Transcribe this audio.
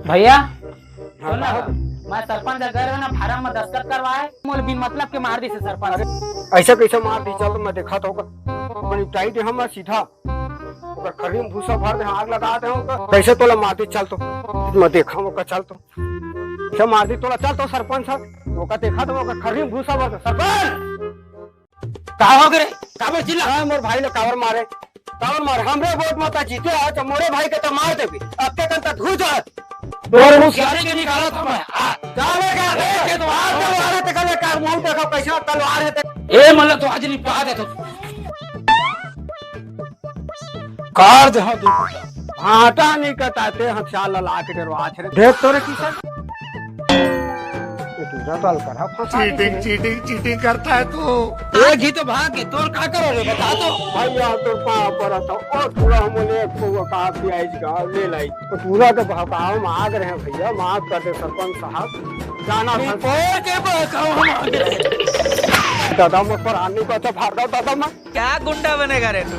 भैया सुन ना, मैं सरपंच गए ना फार्म में दस्तखत करवाए मोल बिन मतलब के मार दी से सरपंच। ऐसा कैसे मार दी? चल मैं देखा तो निपटाई दे हम सीधा ओकर खरी में भूसा भर दे, आग लगा दे हम कैसे तोला मार दी। चल तो मैं देखा ओकर, चल तो क्या मार दी तोला। चल तो सरपंच साहब ओका देखा तो ओकर खरी में भूसा भर दे। सरपंच कहा हो गए काबर चिल्ला? हां मोर भाई ले कावर मारे, कावर मारे हमरे वोट मत जीते आज मोरे भाई के तो मार देबी। अब के तक धू जा तोर मुंह सारे के निकाला तो मैं जावे का देख तो आज तलवार ते कले का मुंह देखो कैसा तलवार है। ए मतलब तो आज निपटा दे तो कार दे। हां तू आटा नहीं कटाते हम चाल ला के डरवा छे देख तोरे की सर तू जतल करा फंसा चीटिंग करता है तू। एक ही तो भाग के तोर का करो रे बता तो। भैया तो पाव पर तो और पूरा हमने को का पियाज का ले लाई तो पूरा तो भगाव में आग रहे भैया। माफ कर दे सरपंच साहब, जाना और के बकाओ हम आ गए। दादा मुझ पर आने को तो फाड़ दो दादा मैं क्या गुंडा बनेगा रे तू?